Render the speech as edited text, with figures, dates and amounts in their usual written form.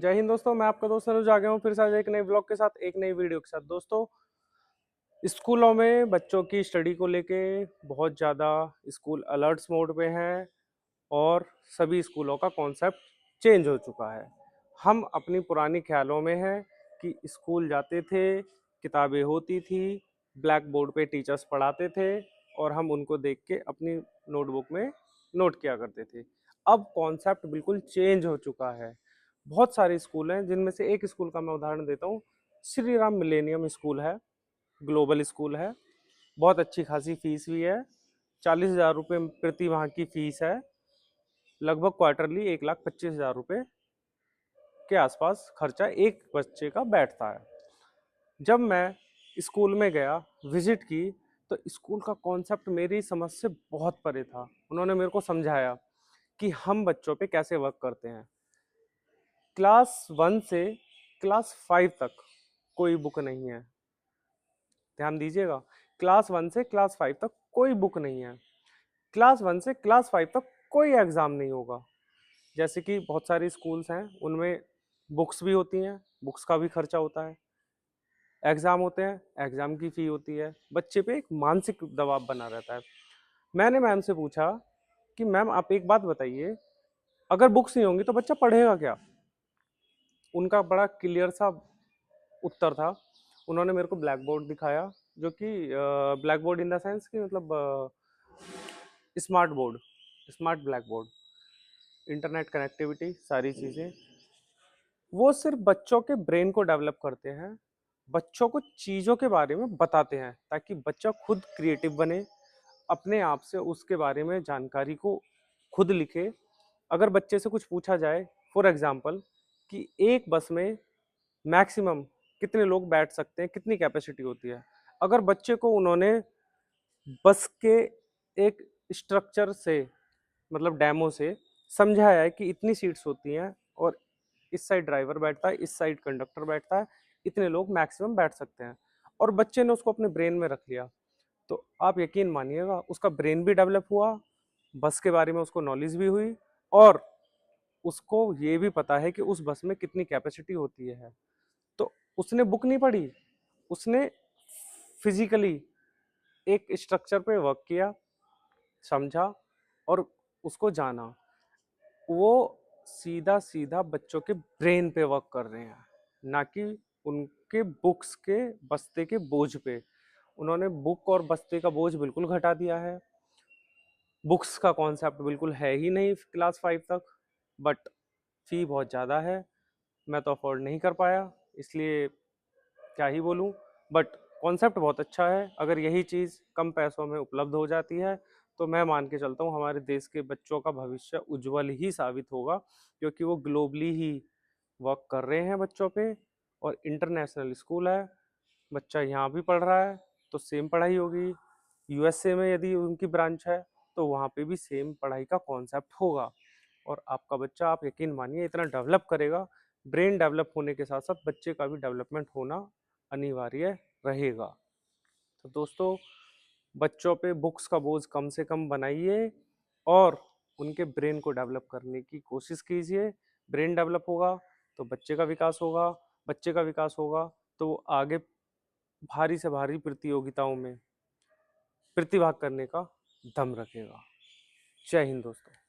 जय हिंद दोस्तों, मैं आपका दोस्त अनुज आ गया हूँ फिर से आज एक नए ब्लॉग के साथ, एक नई वीडियो के साथ। दोस्तों, स्कूलों में बच्चों की स्टडी को लेके बहुत ज़्यादा स्कूल अलर्ट्स मोड पे हैं और सभी स्कूलों का कॉन्सेप्ट चेंज हो चुका है। हम अपनी पुरानी ख्यालों में हैं कि स्कूल जाते थे, किताबें होती थी, ब्लैक बोर्ड पे टीचर्स पढ़ाते थे और हम उनको देख के अपनी नोटबुक में नोट किया करते थे। अब कॉन्सेप्ट बिल्कुल चेंज हो चुका है। बहुत सारे स्कूल हैं, जिनमें से एक स्कूल का मैं उदाहरण देता हूँ। श्री राम मिलेनियम स्कूल है, ग्लोबल स्कूल है, बहुत अच्छी खासी फीस भी है। 40,000 रुपये प्रति माह की फीस है। लगभग क्वार्टरली 1,25,000 रुपये के आसपास खर्चा एक बच्चे का बैठता है। जब मैं स्कूल में गया, विजिट की, तो स्कूल का कॉन्सेप्ट मेरी समझ से बहुत परे था। उन्होंने मेरे को समझाया कि हम बच्चों पे कैसे वर्क करते हैं। क्लास 1 से क्लास 5 तक कोई बुक नहीं है। ध्यान दीजिएगा, क्लास 1 से क्लास 5 तक कोई बुक नहीं है। क्लास 1 से क्लास 5 तक कोई एग्ज़ाम नहीं होगा। जैसे कि बहुत सारे स्कूल्स हैं, उनमें बुक्स भी होती हैं, बुक्स का भी खर्चा होता है। एग्ज़ाम होते हैं, एग्ज़ाम की फ़ी होती है। बच्चे पे एक मानसिक दबाव बना रहता है। मैंने मैम से पूछा कि मैम आप एक बात बताइए, अगर बुक्स नहीं होंगी तो बच्चा पढ़ेगा क्या? उनका बड़ा क्लियर सा उत्तर था। उन्होंने मेरे को ब्लैक बोर्ड दिखाया, जो कि black board in the sense कि मतलब smart board, smart black board, internet connectivity, सारी चीज़ें। वो सिर्फ बच्चों के ब्रेन को डेवलप करते हैं, बच्चों को चीज़ों के बारे में बताते हैं ताकि बच्चा खुद क्रिएटिव बने, अपने आप से उसके बारे में जानकारी को खुद लिखे। अगर बच्चे से कुछ पूछा जाए, फॉर एग्जांपल, कि एक बस में मैक्सिमम कितने लोग बैठ सकते हैं, कितनी कैपेसिटी होती है, अगर बच्चे को उन्होंने बस के एक स्ट्रक्चर से, मतलब डेमो से समझाया है कि इतनी सीट्स होती हैं और इस साइड ड्राइवर बैठता है, इस साइड कंडक्टर बैठता है, इतने लोग मैक्सिमम बैठ सकते हैं, और बच्चे ने उसको अपने ब्रेन में रख लिया, तो आप यकीन मानिएगा उसका ब्रेन भी डेवलप हुआ, बस के बारे में उसको नॉलेज भी हुई, और उसको ये भी पता है कि उस बस में कितनी कैपेसिटी होती है। तो उसने बुक नहीं पढ़ी, उसने फिजिकली एक स्ट्रक्चर पे वर्क किया, समझा और उसको जाना। वो सीधा सीधा बच्चों के ब्रेन पे वर्क कर रहे हैं, ना कि उनके बुक्स के बस्ते के बोझ पे। उन्होंने बुक और बस्ते का बोझ बिल्कुल घटा दिया है। बुक्स का कॉन्सेप्ट बिल्कुल है ही नहीं क्लास 5 तक, बट फी बहुत ज़्यादा है। मैं तो अफोर्ड नहीं कर पाया, इसलिए क्या ही बोलूँ। बट कॉन्सेप्ट बहुत अच्छा है। अगर यही चीज़ कम पैसों में उपलब्ध हो जाती है तो मैं मान के चलता हूँ हमारे देश के बच्चों का भविष्य उज्जवल ही साबित होगा, क्योंकि वो ग्लोबली ही वर्क कर रहे हैं बच्चों पे, और इंटरनेशनल स्कूल है। बच्चा यहाँ भी पढ़ रहा है तो सेम पढ़ाई होगी। यूएसए में यदि उनकी ब्रांच है तो वहाँ पे भी सेम पढ़ाई का कॉन्सेप्ट होगा, और आपका बच्चा, आप यकीन मानिए, इतना डेवलप करेगा। ब्रेन डेवलप होने के साथ साथ बच्चे का भी डेवलपमेंट होना अनिवार्य रहेगा। तो दोस्तों, बच्चों पे बुक्स का बोझ कम से कम बनाइए और उनके ब्रेन को डेवलप करने की कोशिश कीजिए। ब्रेन डेवलप होगा तो बच्चे का विकास होगा, बच्चे का विकास होगा तो वो आगे भारी से भारी प्रतियोगिताओं में प्रतिभाग करने का दम रखेगा। जय हिंद दोस्तों।